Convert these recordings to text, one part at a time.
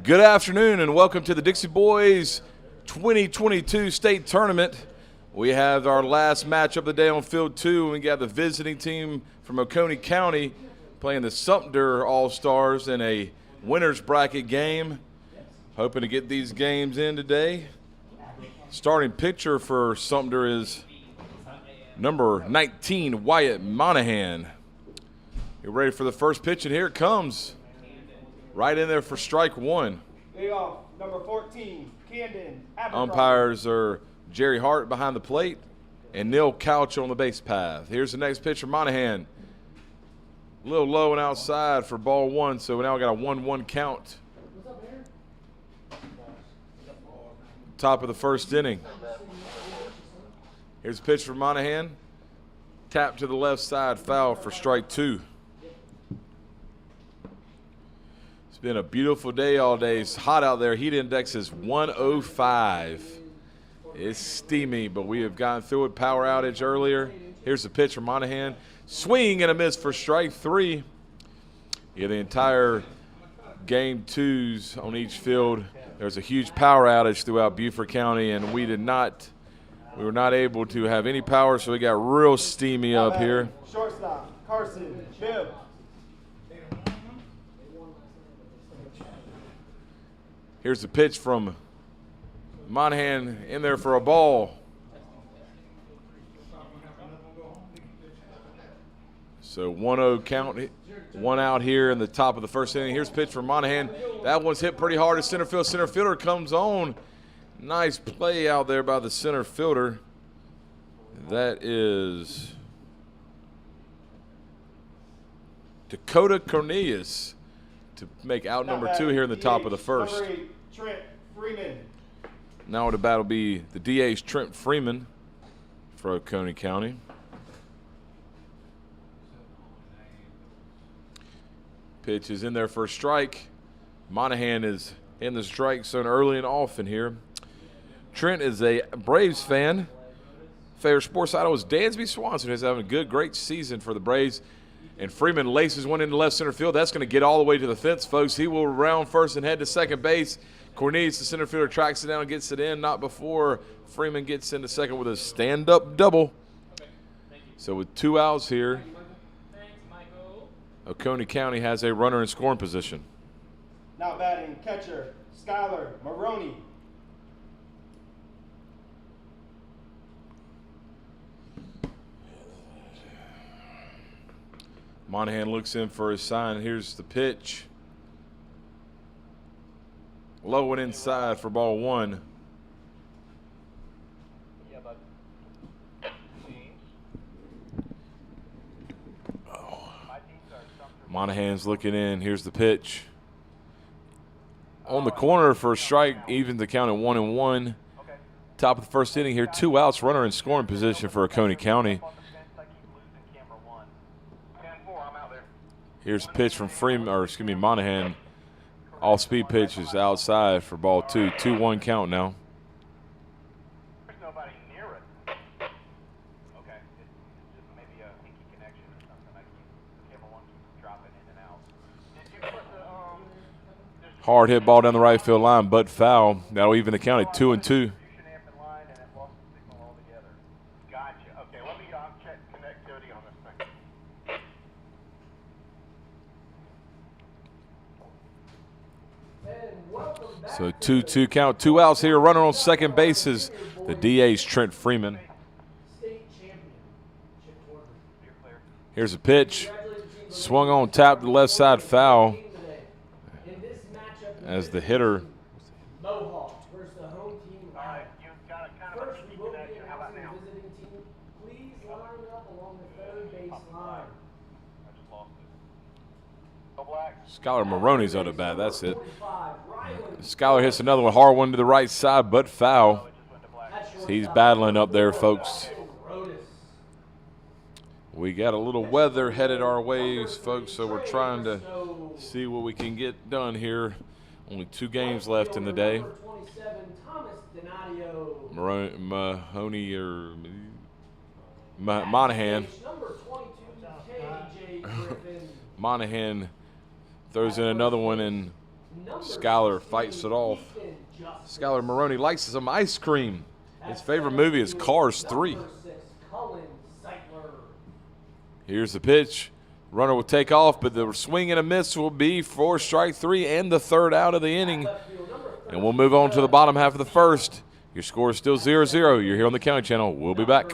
Good afternoon and welcome to the Dixie Boys 2022 state tournament. We have our last match of the day on field 2, and we got the visiting team from Oconee County playing the Sumter All-Stars in a winner's bracket game. Hoping to get these games in today. Starting pitcher for Sumter is number 19, Wyatt Monahan. You're ready for the first pitch, and here it comes. Right in there for strike one. Lead off, number 14, Camden. Umpires are Jerry Hart behind the plate and Neil Couch on the base path. Here's the next pitcher, Monahan. A little low and outside for ball one, so we now got a 1-1 count. Top of the first inning. Here's a pitch for Monahan. Tap to the left side, foul for strike two. It's been a beautiful day all day. It's hot out there. Heat index is 105. It's steamy, but we have gotten through it. Power outage earlier. Here's the pitch for Monahan. Swing and a miss for strike three. Yeah, the entire game twos on each field. There's a huge power outage throughout Beaufort County, and we were not able to have any power, so we got real steamy up here. Shortstop, Carson, Bibb. Here's the pitch from Monahan in there for a ball. So 1-0 count, one out here in the top of the first inning. Here's a pitch from Monahan. That one's hit pretty hard to center field. Center fielder comes on. Nice play out there by the center fielder. That is Dakota Cornelius to make out number 2 here in the top of the first. Number 8, Trent Freeman. Now the battle will be the DA's Trent Freeman for Oconee County. Pitch is in there for a strike. Monahan is in the strike zone early and often here. Trent is a Braves fan. Favorite sports idol is Dansby Swanson, who's having a great season for the Braves. And Freeman laces one into left center field. That's going to get all the way to the fence, folks. He will round first and head to second base. Cornelius, the center fielder, tracks it down and gets it in. Not before Freeman gets into second with a stand-up double. So with 2 outs here, Oconee County has a runner in scoring position. Now batting, catcher, Skylar Maroney. Monahan looks in for his sign. Here's the pitch. Low and inside for ball one. Oh. Monahan's looking in. Here's the pitch. On the corner for a strike, even the count at 1-1. Top of the first inning here. 2 outs, runner in scoring position for Oconee County. Here's a pitch from Monahan. All-speed pitch is outside for ball 2. 2-1 count now. There's nobody near it. Okay, it's just maybe a hinky connection or something. Cable one keeps dropping in and out. Did you put the Hard hit ball down the right field line, but foul. That'll even the count at 2-2. Gotcha. Okay, let me check connectivity on this thing. So 2-2 count. 2 outs here. Runner on second base is the DA's Trent Freeman. Here's a pitch. Swung on, tap to the left side, foul. As the hitter. Skylar Maroney's on the bat. That's it. Skylar hits another one, hard one to the right side, but foul. He's battling up there, folks. We got a little weather headed our ways, folks, so we're trying to see what we can get done here. Only 2 games left in the day. Mahoney or Monahan. Monahan throws in another one, and Skyler fights it off. Skyler Maroney likes some ice cream. His favorite movie is Cars 3. Here's the pitch. Runner will take off, but the swing and a miss will be for strike 3 and the third out of the inning. And we'll move on to the bottom half of the first. Your score is still 0-0. You're here on the County Channel. We'll be back.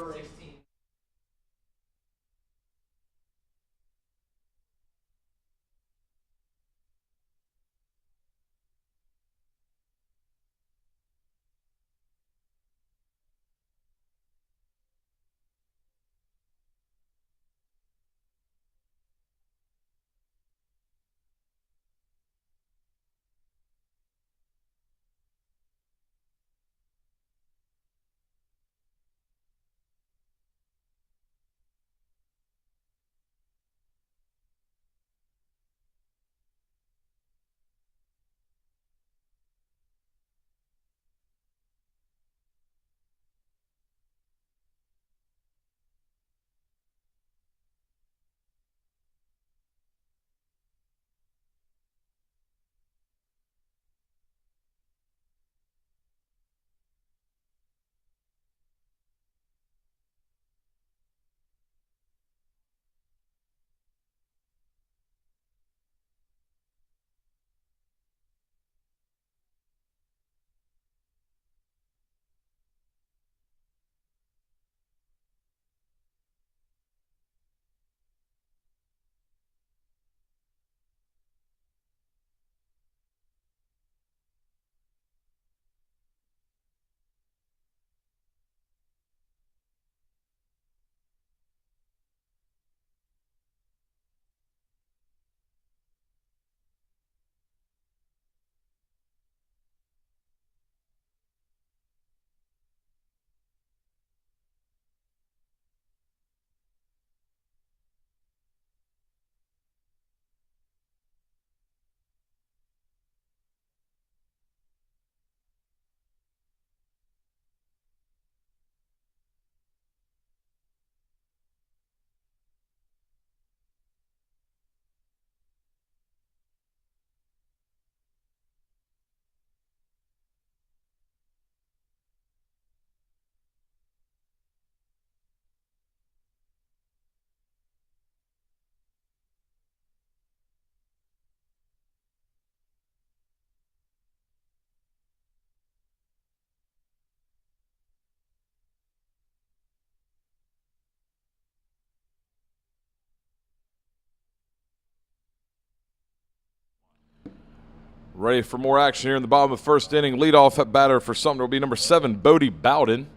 Ready for more action here in the bottom of the first inning. Leadoff at batter for Sumter will be number 7, Bodie Bowden.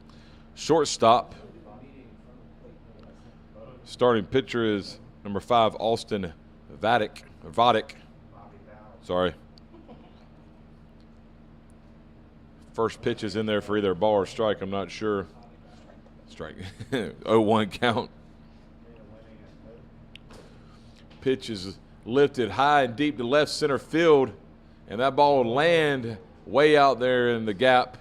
Shortstop. Starting pitcher is number 5, Austin Vodic. Sorry. First pitch is in there for either ball or strike. I'm not sure. Strike. 0-1 count. Pitch is lifted high and deep to left center field. And that ball will land way out there in the gap.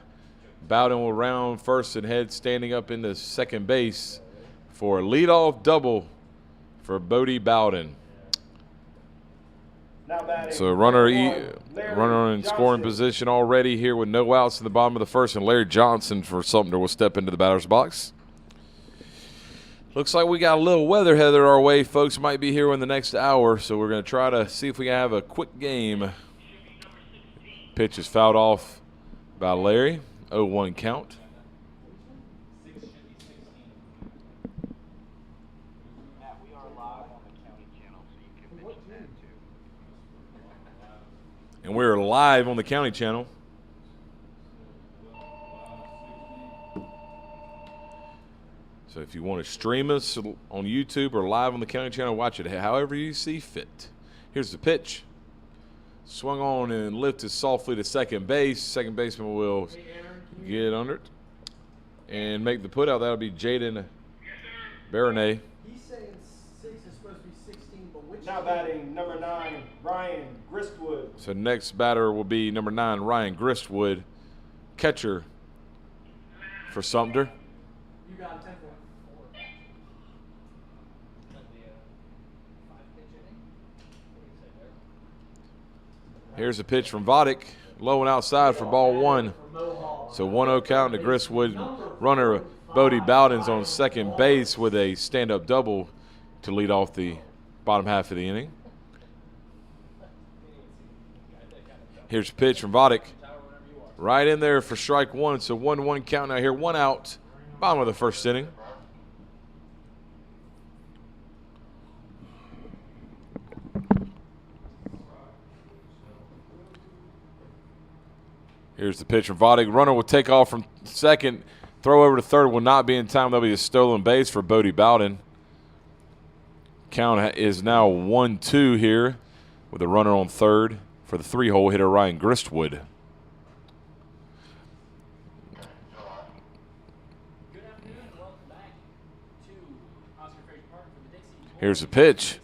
Bowden will round first and head standing up into second base for a leadoff double for Bodie Bowden. So runner in scoring position already here with no outs in the bottom of the first, and Larry Johnson for Sumter will step into the batter's box. Looks like we got a little weather headed our way. Folks might be here in the next hour, so we're going to try to see if we can have a quick game. Pitch is fouled off by Larry. 0-1 count. Matt, we are live on the county channel, so you can mention that too. And we're live on the county channel. So if you want to stream us on YouTube or live on the county channel, watch it however you see fit. Here's the pitch. Swung on and lifted softly to second base. Second baseman will get under it and make the put out. That'll be Jaden Baronay. He's saying 6 is supposed to be 16, but which now batting number 9, Ryan Gristwood. So next batter will be number 9, Ryan Gristwood, catcher for Sumter. You got 10 for Here's a pitch from Vodek, low and outside for ball 1. So 1-0 count to Gristwood. Runner Bodie Bowden's on second base with a stand-up double to lead off the bottom half of the inning. Here's a pitch from Vodek. Right in there for strike 1. So 1-1 count now here. 1 out. Bottom of the first inning. Here's the pitch from Vodek. Runner will take off from second. Throw over to third will not be in time. That'll be a stolen base for Bodie Bowden. Count is now 1-2 here with a runner on third for the 3-hole hitter Ryan Gristwood. Here's the pitch.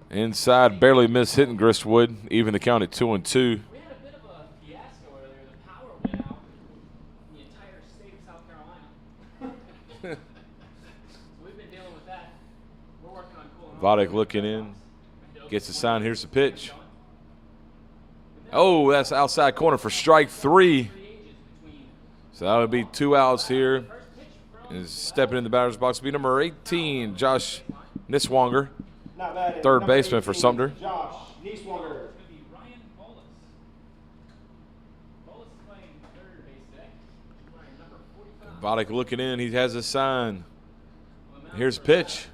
Inside, barely missed hitting Gristwood. Even the count at 2-2. We had a bit of a fiasco earlier. The power went out in the entire state of South Carolina. So we've been dealing with that. We're working on cooling. Vodek looking in. Gets the sign. Here's the pitch. Oh, that's outside corner for strike 3. So that would be 2 outs here. And stepping in the batter's box will be number 18, Josh Niswanger, third baseman for Sumter. Josh Niswanger. Vodek looking in. He has a sign. Here's a pitch.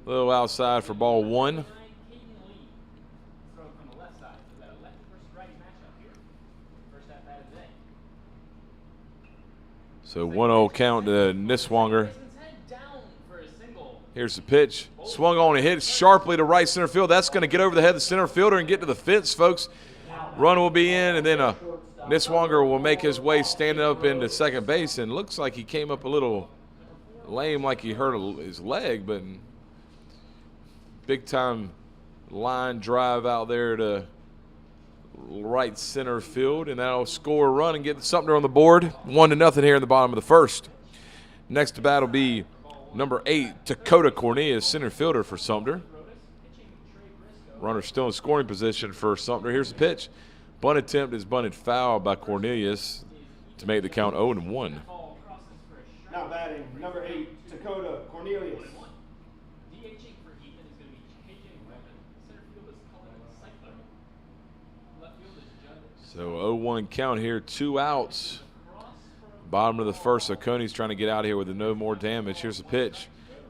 A little outside for ball 1. So 1-0 count to Niswanger. Here's the pitch. Swung on and hit sharply to right center field. That's going to get over the head of the center fielder and get to the fence, folks. Run will be in, and then Niswanger will make his way standing up into second base. And looks like he came up a little lame, like he hurt his leg, but big-time line drive out there to right center field, and that'll score a run and get Sumter on the board. 1-0 here in the bottom of the first. Next to bat will be number 8, Dakota Cornelius, center fielder for Sumter. Runner still in scoring position for Sumter. Here's the pitch. Bunt attempt is bunted foul by Cornelius to make the count 0-1. Now batting, number 8, Dakota Cornelius. So 0-1 count here, 2 outs. Bottom of the first, Oconee's trying to get out of here with no more damage. Here's the pitch.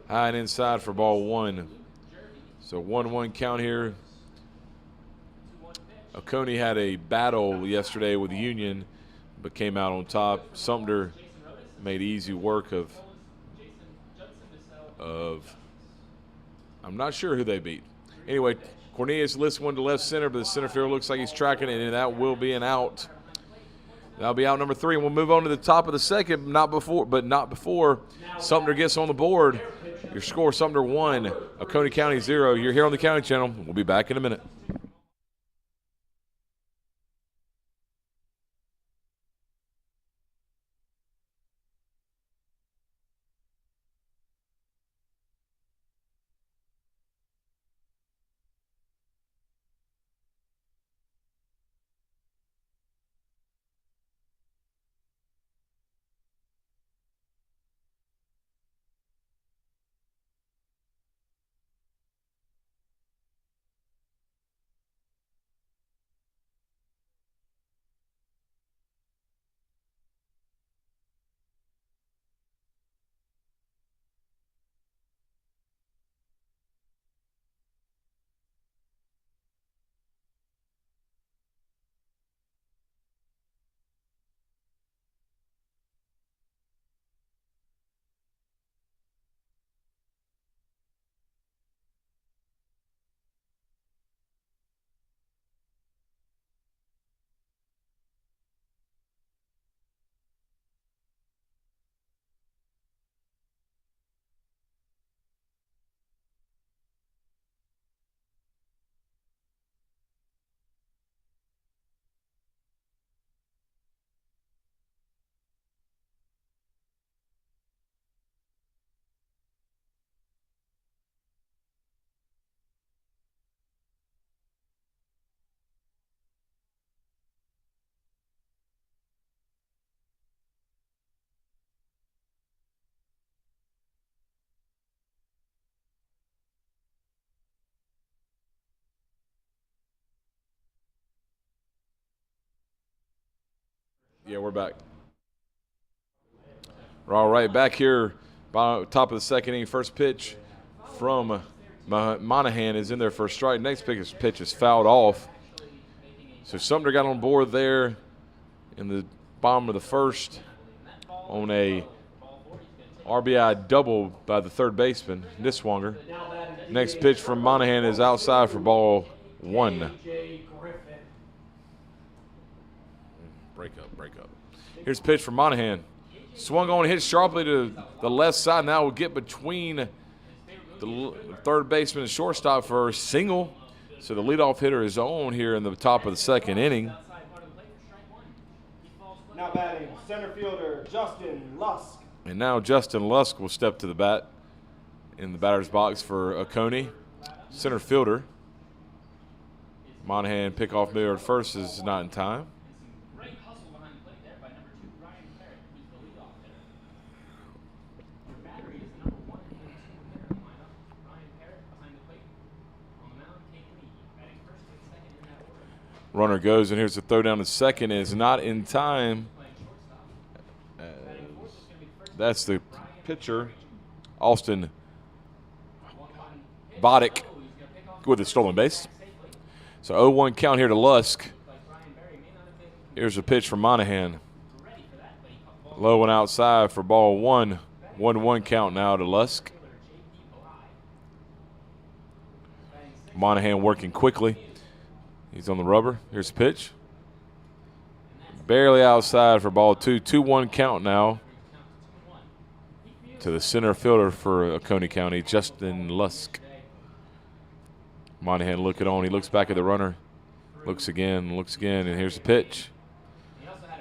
High and inside for ball 1. So 1-1 count here. Oconee had a battle yesterday with Union, but came out on top. Sumter made easy work of I'm not sure who they beat. Anyway, Cornelius lifts one to left center, but the center fielder looks like he's tracking it, and that will be an out. That'll be out number 3, and we'll move on to the top of the second, not before Sumter gets on the board. Your score, Sumter 1, Oconee County 0. You're here on the County Channel. We'll be back in a minute. Yeah, we're back. We're all right back here, top of the second inning. First pitch from Monahan is in there for a strike. Next pitch is fouled off. So Sumter got on board there in the bottom of the first on a RBI double by the third baseman, Niswanger. Next pitch from Monahan is outside for ball 1. Break up. Here's a pitch from Monahan. Swung on, hit sharply to the left side. Now we'll get between the third baseman and shortstop for a single. So the leadoff hitter is on here in the top of the second inning. Now batting, center fielder Justin Lusk. And now Justin Lusk will step to the bat in the batter's box for Oconee. Center fielder. Monahan pickoff middle at first is not in time. Runner goes, and here's the throw down to second. Is not in time. That's the pitcher, Austin Vodic, with a stolen base. So 0-1 count here to Lusk. Here's a pitch from Monahan. Low and outside for ball 1. 1-1 count now to Lusk. Monahan working quickly. He's on the rubber. Here's the pitch. Barely outside for ball 2. 2-1 count now to the center fielder for Oconee County, Justin Lusk. Monahan looking on. He looks back at the runner. Looks again, and here's the pitch.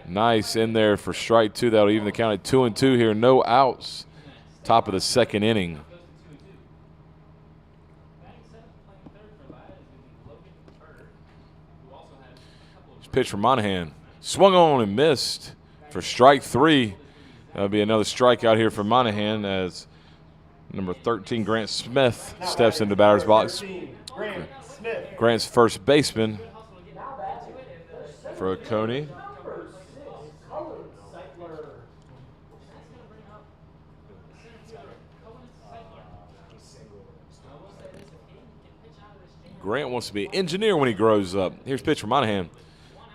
Nice in there for strike 2. That'll even the count at 2-2 here. No outs. Top of the second inning. Pitch from Monahan. Swung on and missed for strike 3. That'll be another strikeout here for Monahan as number 13, Grant Smith, steps into batter's box. Grant's first baseman for Oconee. Grant wants to be an engineer when he grows up. Here's pitch from Monahan.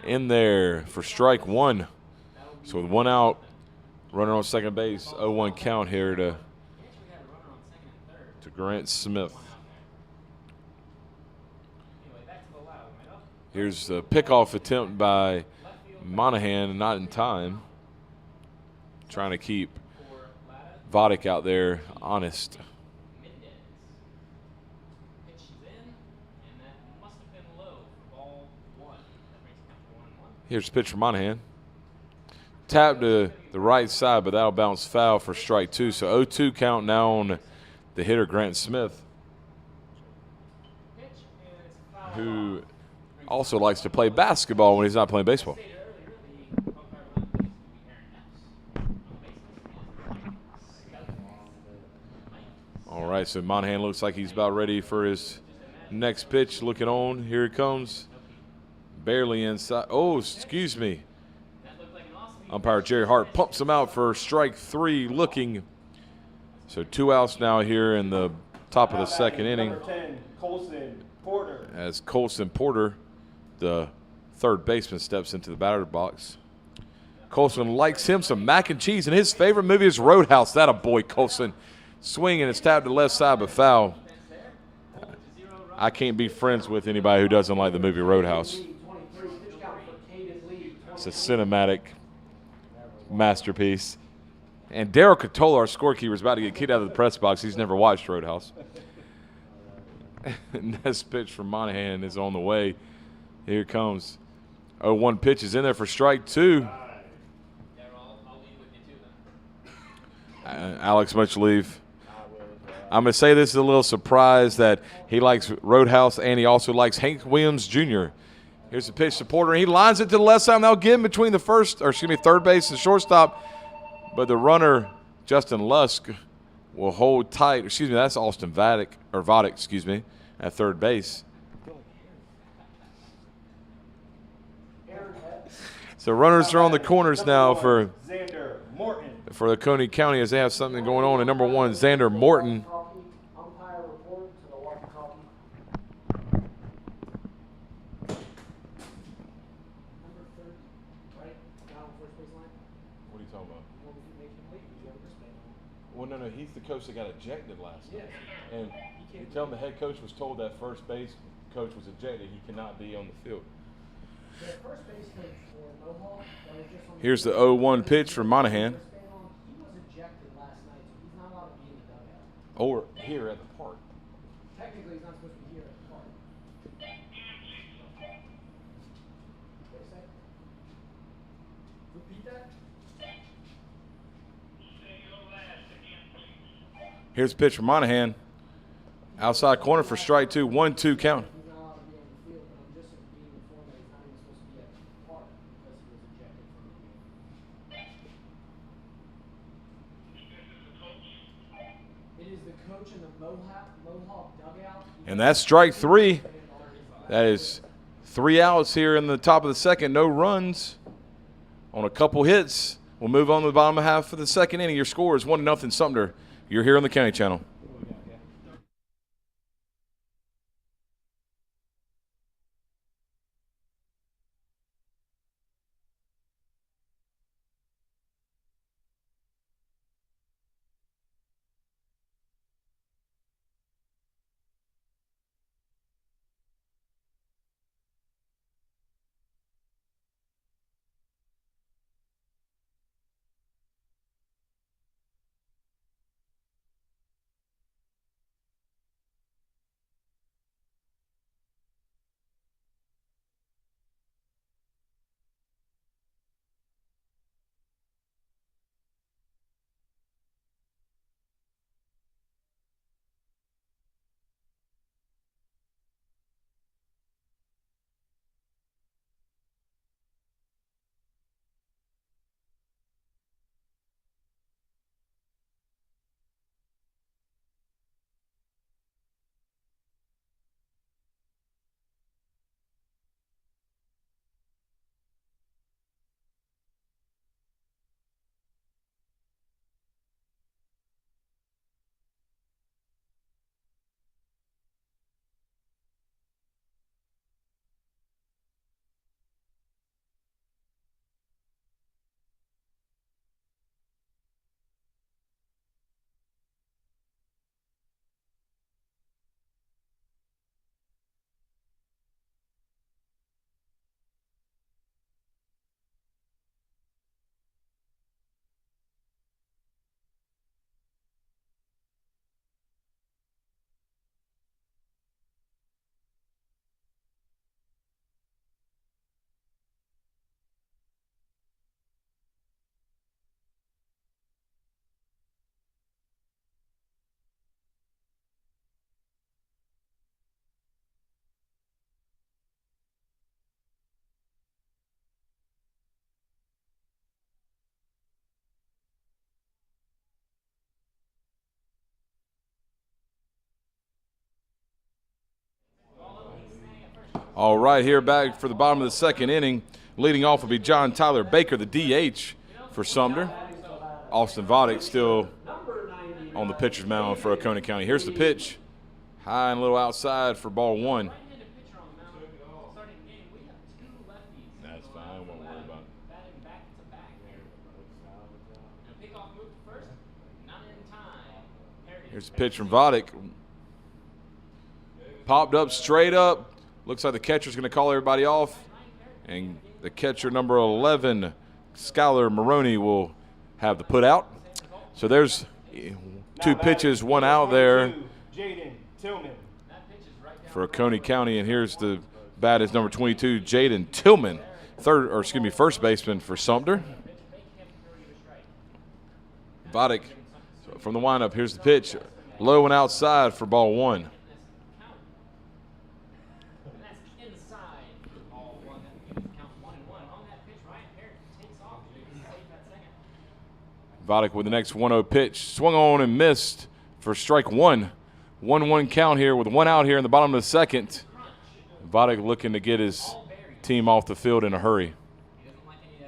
In there for strike 1. So with 1 out, runner on second base, 0-1 count here to Grant Smith. Here's a pickoff attempt by Monahan, not in time. Trying to keep Vodic out there honest. Here's a pitch from Monahan. Tap to the right side, but that'll bounce foul for strike 2. So 0-2 count now on the hitter, Grant Smith, who also likes to play basketball when he's not playing baseball. All right, so Monahan looks like he's about ready for his next pitch. Looking on, here it comes. Barely inside. Oh, excuse me. Umpire Jerry Hart pumps him out for strike 3 looking. So 2 outs now here in the top of the second inning. As Colson Porter, the third baseman, steps into the batter's box. Colson likes him some mac and cheese, and his favorite movie is Roadhouse. That a boy, Colson. Swinging, it's tapped to the left side, but foul. I can't be friends with anybody who doesn't like the movie Roadhouse. It's a cinematic masterpiece. And Daryl Catola, our scorekeeper, is about to get kicked out of the press box. He's never watched Roadhouse. Next pitch from Monahan is on the way. Here it comes. 0-1 pitch is in there for strike 2. Alex Muchleaf. I'm going to say this is a little surprise that he likes Roadhouse and he also likes Hank Williams Jr. Here's the pitch to Porter. He lines it to the left side. Now get in between the third base and shortstop. But the runner, Justin Lusk, will hold tight. Excuse me, that's Austin Vodic, at third base. So runners are on the corners now for Xander Morton. Oconee County as they have something going on. And number 1, Xander Morton. Umpire report to the walkie-talkie. Number 30, right? Down on first base line. What are you talking about? Well, if you make him leave, you have a wristband on. Well, no, he's the coach that got ejected last night. Yeah. And you tell him the head coach was told that first base coach was ejected. He cannot be on the field. The first base coach for Mohawk, that was just on the Here's the 0-1 pitch from Monahan. wristband on, he was ejected last night, so he's not allowed to be in the dugout. Or here at the park. Technically, he's not supposed to be here at the park. Wait a sec. Repeat that? Here's the pitch from Monahan. Outside corner for strike 2. 1-2 count. He's not allowed to be on the field, but I'm just being informed that he's not even supposed to be at the park because he was ejected from the game. It is the coach in the Mohawk dugout. And that's strike 3. That is 3 outs here in the top of the second. No runs on a couple hits. We'll move on to the bottom half of the second inning. Your score is 1-0 Sumter. You're here on the County Channel. All right, here back for the bottom of the second inning. Leading off will be John Tyler Baker, the DH for Sumter. Austin Voddick still on the pitcher's mound for Oconee County. Here's the pitch. High and a little outside for ball 1. Right-handed pitcher on the mound starting the game. We have 2 lefties. That's fine. I won't worry about it. Batting back to back. And a pickoff move to first. Not in time. Here's the pitch from Voddick. Popped up, straight up. Looks like the catcher's going to call everybody off. And the catcher, number 11, Skylar Maroney, will have the put out. So there's 2 pitches, 1 out there Jaden Tillman. for Oconee County. And here's the bat is number 22, Jaden Tillman, first baseman for Sumter. Voddick from the windup. Here's the pitch. Low and outside for ball 1. Voddick with the next 1-0 pitch. Swung on and missed for strike 1. 1-1 count here with 1 out here in the bottom of the second. Voddick looking to get his team off the field in a hurry. He doesn't like any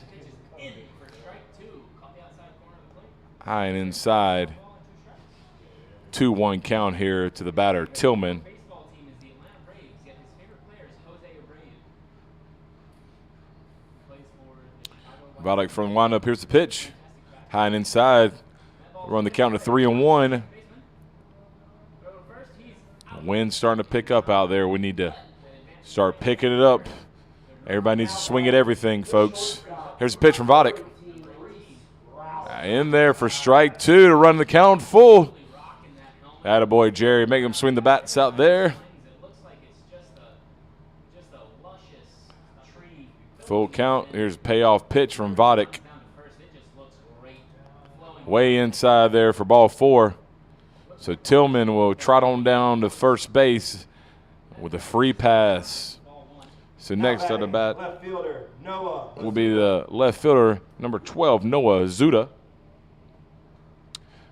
That pitch is in for strike 2. Caught the outside corner of the plate. High and inside. Ball and 2 strikes. 2-1 count here to the batter, Tillman. Baseball team is the Atlanta Braves, yet his favorite player is Jose Abreu. Plays for the Chicago White Vodek from the windup. Here's the pitch. High and inside. Run the count to 3-1. baseman. Throw to first, he's out. Wind's starting to pick up out there. We need to start picking it up. Everybody needs to swing at everything, folks. Here's a pitch from Vodek. In there for strike 2 to run the count full. Attaboy, Jerry. Make him swing the bats out there. It looks like it's just a luscious tree. Full count. Here's a payoff pitch from Vodek. Down to first, it just looks great. Flowing Way inside there for ball 4. So Tillman will trot on down to first base with a free pass. ball 1. So next at the bat Left fielder, Noah. will be the left fielder, number 12, Noah Zuda.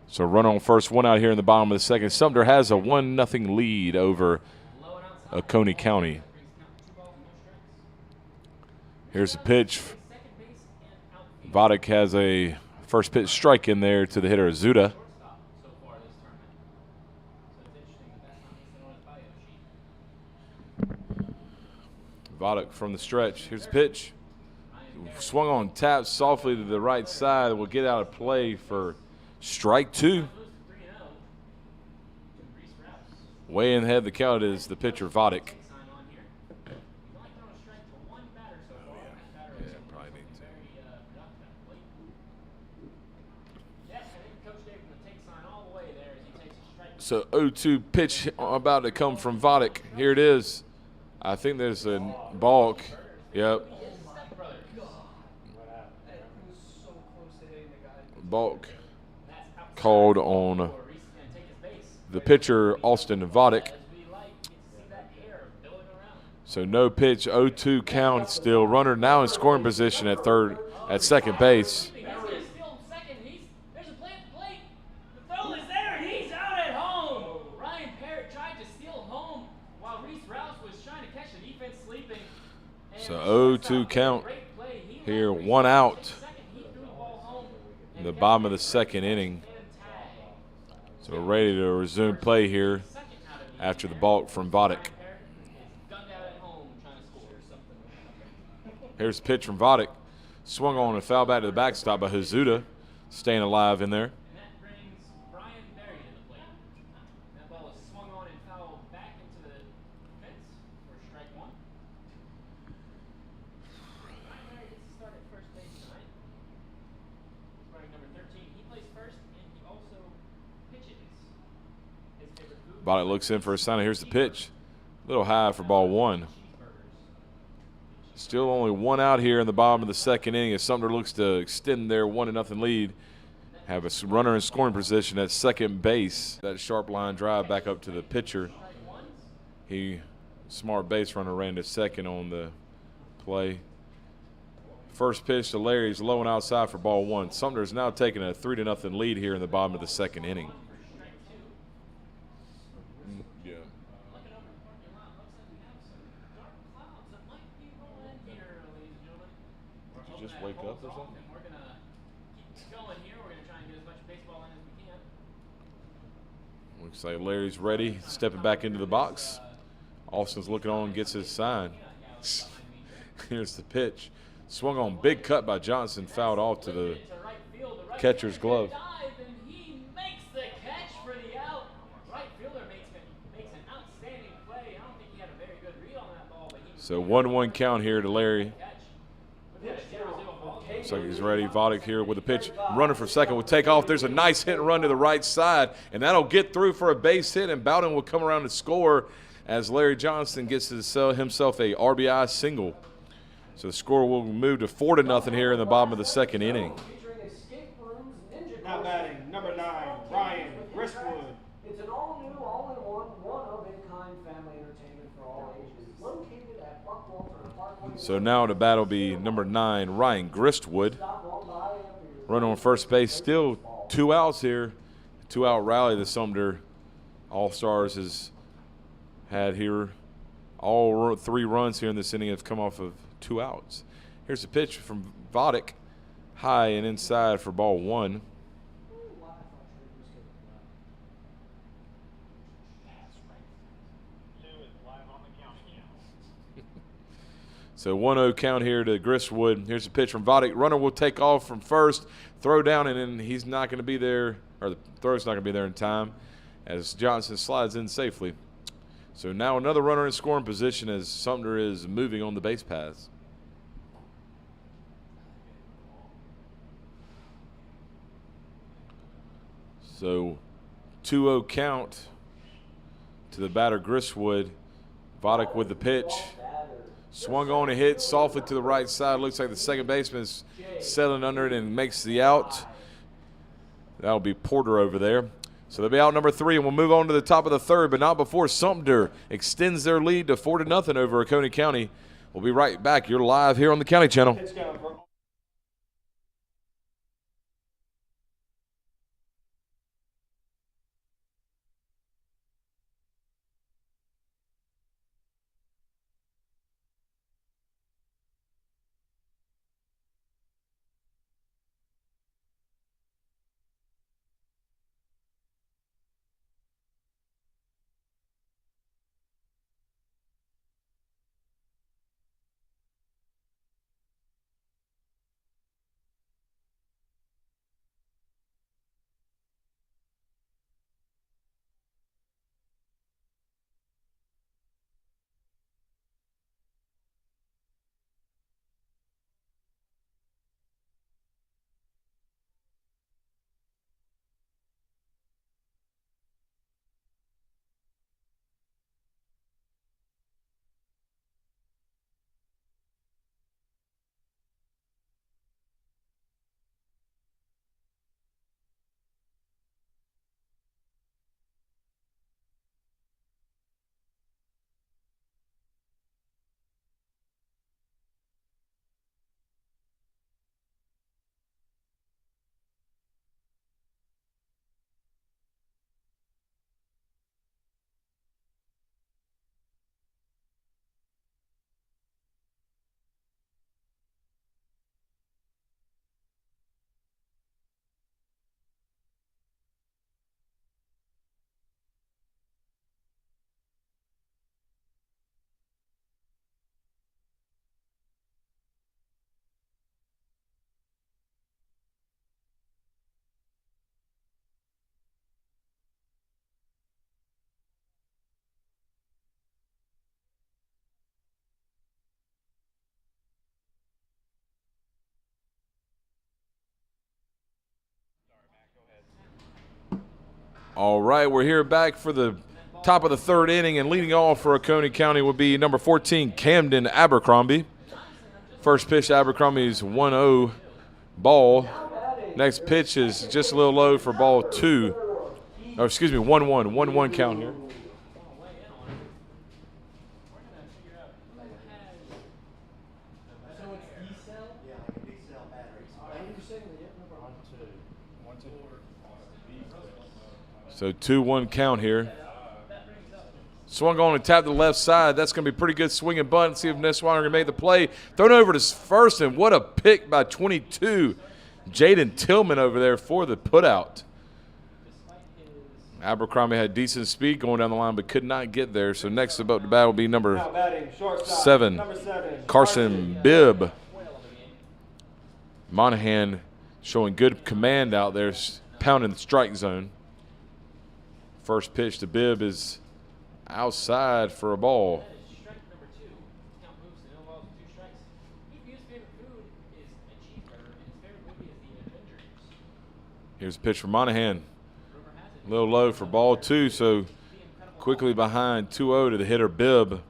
So run on first, one out here in the bottom of the second. Sumter has a 1-0 lead over Low and outside. Oconee County. Brings count 2 balls and no strikes. Here's a pitch. Second base and outfield. Vodek has a first pitch strike in there to the hitter, Zuda. Shortstop so far this tournament. So it's interesting that that's not listed on his bio sheet. Vodek from the stretch. Here's a pitch. Swung on, tapped softly to the right side. Will get out of play for strike 2. Moves to 3-0. Reese Rouse. Way in the head of the count is the pitcher, Vodek. Sign on here. He's only thrown a strike to 1 batter so far. That batter has been probably need to. very productive at the plate. Yes, I think Coach gave him the take sign all the way there as he takes a strike. So 0-2 pitch about to come from Vodek. Here it is. I think there's a balk. Yep. Balk called on Reese is going to take his base. the pitcher, Austin Vodek. As we like, you can see that hair billowing around. So no pitch, 0-2 count still. Runner now in scoring position at second base. He's going to steal second. There's a play at the plate. The throw is there, and he's out at home. Ryan Parrott tried to steal home while Reese Rouse was trying to catch the defense sleeping. And So 0-2 count great play. He here, let Reese 1 Rouse out take second. He threw the ball home in the bottom of the second inning. and tag. So we're ready to resume play here Second out of the after the balk from Vodek. Parrott is gunned out at home trying to score something. Here's the pitch from Vodek. Swung on and foul back to the backstop by Hazuda, staying alive in there. And that brings Brian Berry to the plate. That ball is swung on and fouled back into the fence for strike 1. Brian Berry gets to start at first base tonight. He's running number 13. He plays first and he also pitches. His favorite food Vodek looks in for a sign. Here's the pitch. A little high for ball 1. cheeseburgers. Still only 1 out here in the bottom of the second inning as Sumter looks to extend their 1-0 lead. Have a runner in scoring position at second base. That sharp line drive back up to the pitcher. He, smart base runner, ran to second on the play. First pitch to Larry's low and outside for ball 1. Sumter is now taking a 3-0 lead here in the bottom of the second inning. Yeah. Looking over the parking lot, looks like we have some dark clouds that might be rolling in here, ladies and gentlemen. We're Did you hoping just that wake holds up or off, something? and we're gonna keep going here. We're gonna try and get as much baseball in as we can. Looks like Larry's ready, stepping back into the box. Austin's looking on, gets his sign. Here's the pitch. Swung on, big cut by Johnson, fouled off to the To right field, the right catcher's fielder glove. dive, and he makes the catch for the out. Right fielder makes an outstanding play. I don't think he had a very good read on that ball, but he So 1-1 count here to Larry. catch. Look at that 0-0 ball game. Looks like he's ready. Vodek here with the pitch. Runner for second will take off. There's a nice hit and run to the right side, and that'll get through for a base hit, and Bowden will come around to score as Larry Johnson gets to sell himself a RBI single. So the score will move to 4-0 here in the bottom of the second inning. Featuring escape rooms, ninja Now courses, batting, number 9, Ryan Gristwood. It's an all-new, all-in-one, one-of-a-kind family entertainment for all ages. Located at Buckwalter Parkway. So now to battle be number 9, Ryan Gristwood. Stop on by after your Running on first base, still 2 outs here. 2-out rally the Sumter All-Stars has had here. All 3 runs here in this inning have come off of 2 outs. Here's a pitch from Vodek, high and inside for ball 1. So 1-0 count here to Gristwood. Here's a pitch from Vodek. Runner will take off from first, throw down, and then he's not going to be there, or the throw's not going to be there in time as Johnson slides in safely. So now another runner in scoring position as Sumter is moving on the base paths. So 2-0 count to the batter Gristwood. Vodek with the pitch. Swung on and hit softly to the right side. Looks like the second baseman is settling under it and makes the out. That'll be Porter over there. So they'll be out number 3, and we'll move on to the top of the 3rd, but not before Sumter extends their lead to 4-0 over Oconee County. We'll be right back. You're live here on the County Channel. All right, we're here back for the top of the 3rd inning, and leading off for Oconee County will be number 14, Camden Abercrombie. First pitch, Abercrombie's 1-0 ball. Next pitch is just a little low for ball 2. Oh, excuse me, 1-1. 1-1 count here. So 2-1 count here. Swung on and tapped to the left side. That's going to be a pretty good swing and bunt. See if Neswanger can make the play. Thrown over to first, and what a pick by 22. Jaden Tillman over there for the putout. Abercrombie had decent speed going down the line but could not get there. So next about the bat will be number 7, Carson Bibb. Monahan showing good command out there, pounding the strike zone. First pitch to Bibb is outside for a ball. Here's a pitch for Monahan. A little low for ball 2, so quickly behind 2-0 to the hitter Bibb.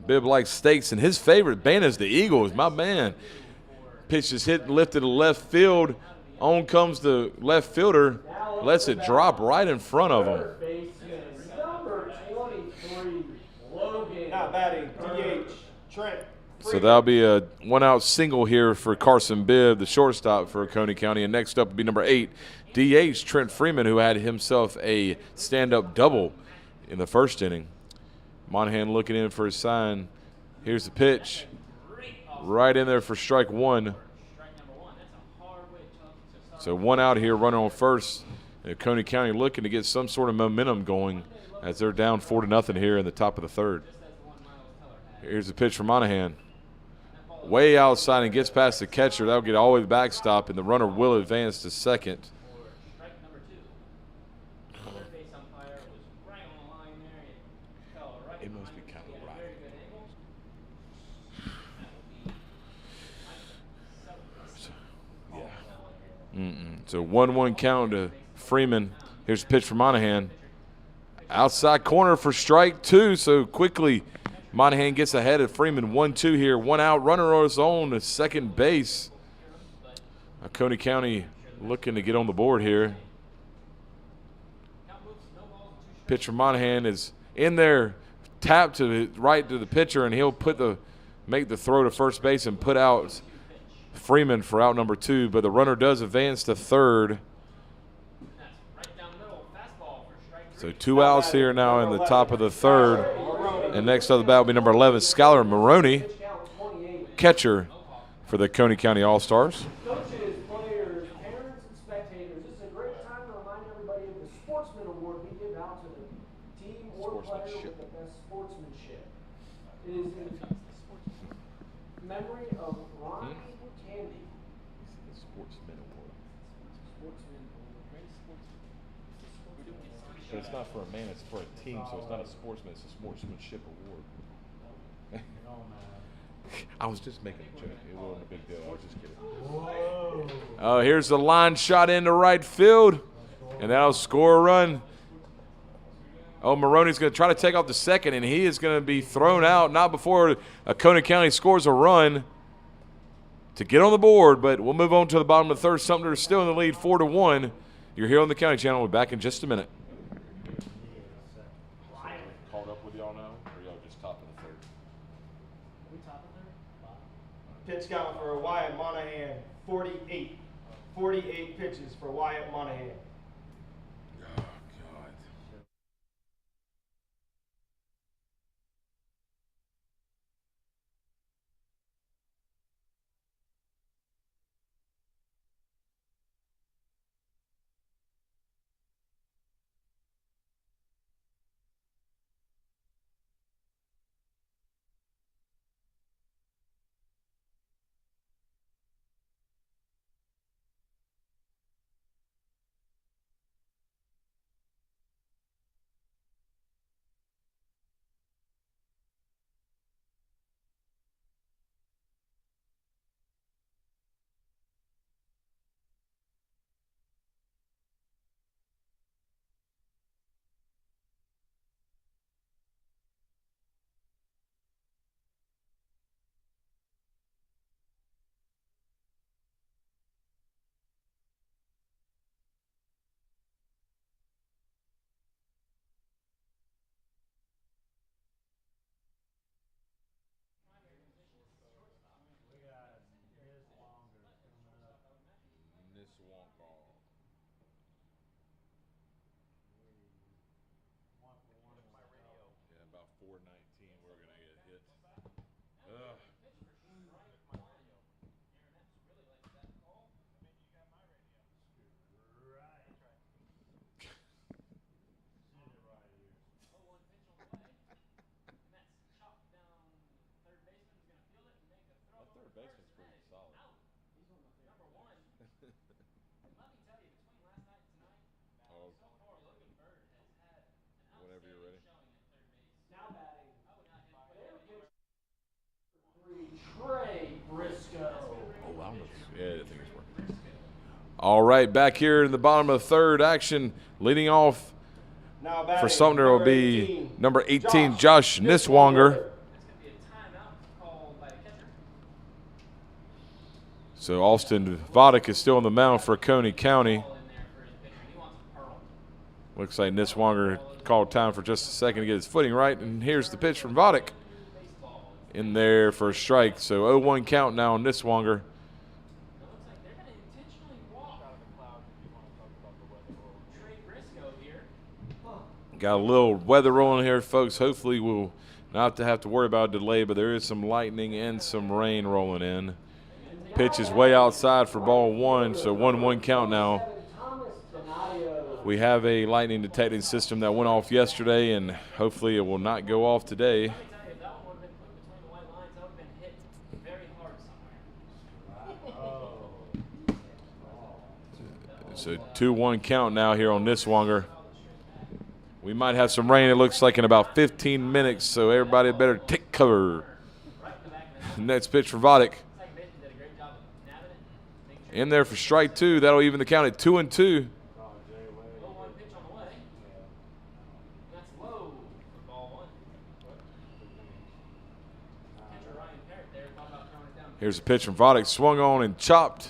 Bibb likes steaks, and his favorite band is the Eagles, my man. Pitch is hit and lifted to left field. On comes the left fielder, lets it drop right in front of him. Now batting, DH, Trent. So that'll be a 1-out single here for Carson Bibb, the shortstop for Oconee County. And next up will be number 8, DH Trent Freeman, who had himself a stand-up double in the first inning. Monahan looking in for a sign. Here's the pitch. Right in there for strike one. So 1 out here, runner on first. And Oconee County looking to get some sort of momentum going as they're down 4-0 here in the top of the third. Here's the pitch from Monahan. Way outside and gets past the catcher. That'll get all the way to the backstop, and the runner will advance to second. It must be kind of right. Yeah. So 1-1 count to Freeman. Here's the pitch for Monahan. Outside corner for strike two. So quickly, Monahan gets ahead of Freeman. 1-2 here. 1 out. Runner on his own to second base. Oconee County looking to get on the board here. Pitch from Monahan is in there. Tap to the right to the pitcher, and he'll make the throw to first base and put out Freeman for out number 2. But the runner does advance to third. So 2 outs here now in the top of the third. And next up the bat will be number 11, Skylar Maroney, catcher for the Oconee County All-Stars. Coaches, players, parents, and spectators, this is a great time to remind everybody of the Sportsman Award we give out to the team or player with the best sportsmanship. It is in memory of Ron Candy. Sportsman Award. But it's not for a man, it's for a team, so it's not a sportsman, it's a sportsmanship award. I was just making a joke. It wasn't a big deal. I was just kidding. Whoa. Oh, here's the line shot into right field, and that'll score a run. Oh, Maroney's going to try to take off the second, and he is going to be thrown out, not before Oconee County scores a run to get on the board, but we'll move on to the bottom of the third. Sumter is still in the lead, 4-1. You're here on the County Channel. We'll be back in just a minute. Caught up with y'all now, or y'all just top of the third? Pitch count for Wyatt Monahan, 48. 48 pitches for Wyatt Monahan. Oh, God. Yeah, about 4:19, we're going to get hit. Ugh. That third baseman's pretty solid. Whenever you're ready. Now batting. Trey Briscoe. Oh, I don't know. Yeah, I think it's working. All right, back here in the bottom of the third, action leading off Now batting, for Sumter will be number 18, Josh Niswanger. So Austin Vodek is still on the mound for Oconee County. Looks like Niswanger called time for just a second to get his footing right, and here's the pitch from Vodek. In there for a strike. So 0-1 count now on Niswanger. Got a little weather rolling here, folks. Hopefully we'll not have to worry about a delay, but there is some lightning and some rain rolling in. Pitch is way outside for ball one, so 1-1 count now. We have a lightning detecting system that went off yesterday, and hopefully it will not go off today. So 2-1 count now here on Niswonger. We might have some rain, it looks like, in about 15 minutes, so everybody better take cover. Next pitch for Vodek. In there for strike two. That'll even the count at 2-2. Here's a pitch from Vodek. Swung on and chopped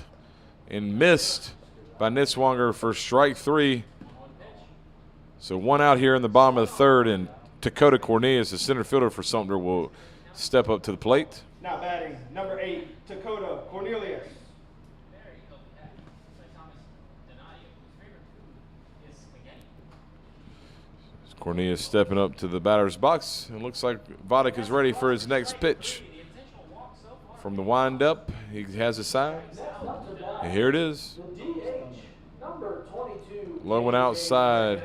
and missed by Niswonger for strike three. So one out here in the bottom of the third, and Dakota Cornelius, the center fielder for Sumter, will step up to the plate. Now batting, number 8, Dakota Cornelius. Cornelius stepping up to the batter's box. It looks like Vodek is ready for his next pitch. From the windup, he has a sign. And here it is. Low one outside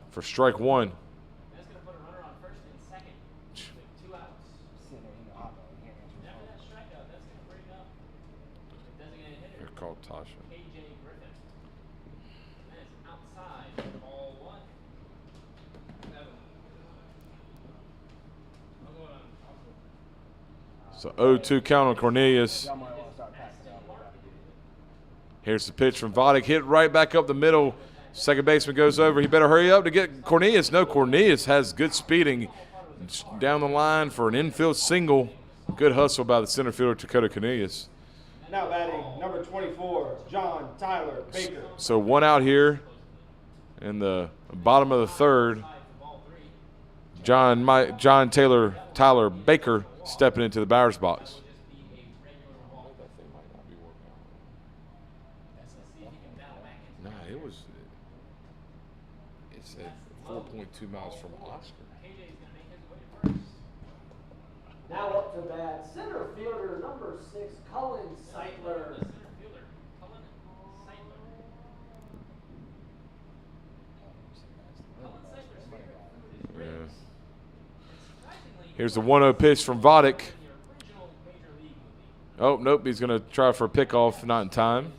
for strike one. They're called Tasha. So 0-2 count on Cornelius. Here's the pitch from Vodek. Hit right back up the middle. Second baseman goes over. He better hurry up to get Cornelius. No, Cornelius has good speeding down the line for an infield single. Good hustle by the center fielder, Dakota Cornelius. Now batting, number 24, John Tyler Baker. So one out here in the bottom of the third. John Tyler Baker stepping into the batter's box. Nah, it said 4.2 miles from Oscar. Now up to bat, center fielder number 6, Cullen Seitler. Yeah. Here's the 1-0 pitch from Vodek. Oh, nope, he's going to try for a pickoff, not in time.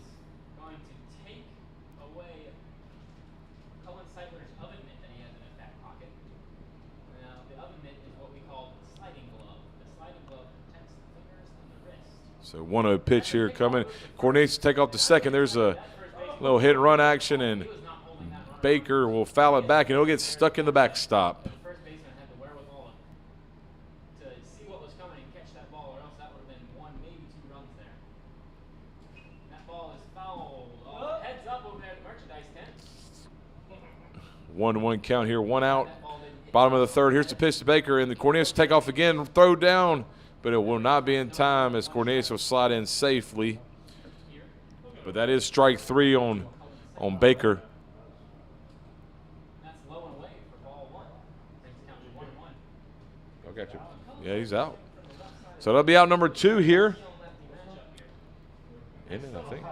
So 1-0 pitch here coming. Cornelius take off the second. There's a little hit and run action, and Baker will foul it back, and it'll get stuck in the backstop. See what was coming and catch that ball, or else that would have been 1, maybe 2 runs there. That ball is fouled. Oh, heads up over there at the merchandise tent. 1-1 count here, one out. Bottom of the third. Here's the pitch to Baker, and the Cornelius take off again, throw down, but it will not be in time as Cornelius will slide in safely. But that is strike three on Baker. That's low and away for ball 1. Brings the count to 1-1. I got you. Yeah, he's out. So that'll be out number 2 here. Isn't it, I think?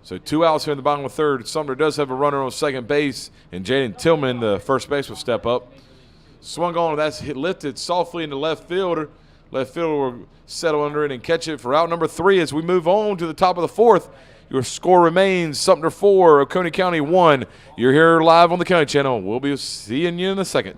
So 2 outs here in the bottom of the third. Sumter does have a runner on second base, and Jaden Tillman, the first base, will step up. Swung on, that's lifted softly into left fielder. Left fielder will settle under it and catch it for out number 3 as we move on to the top of the fourth. Your score remains Sumter 4, Oconee County 1. You're here live on the County Channel. We'll be seeing you in a second.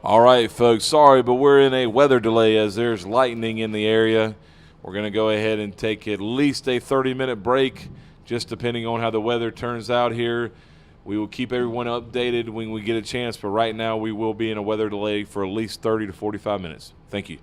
All right, folks, sorry, but we're in a weather delay as there's lightning in the area. We're going to go ahead and take at least a 30-minute break, just depending on how the weather turns out here. We will keep everyone updated when we get a chance, but right now we will be in a weather delay for at least 30 to 45 minutes. Thank you.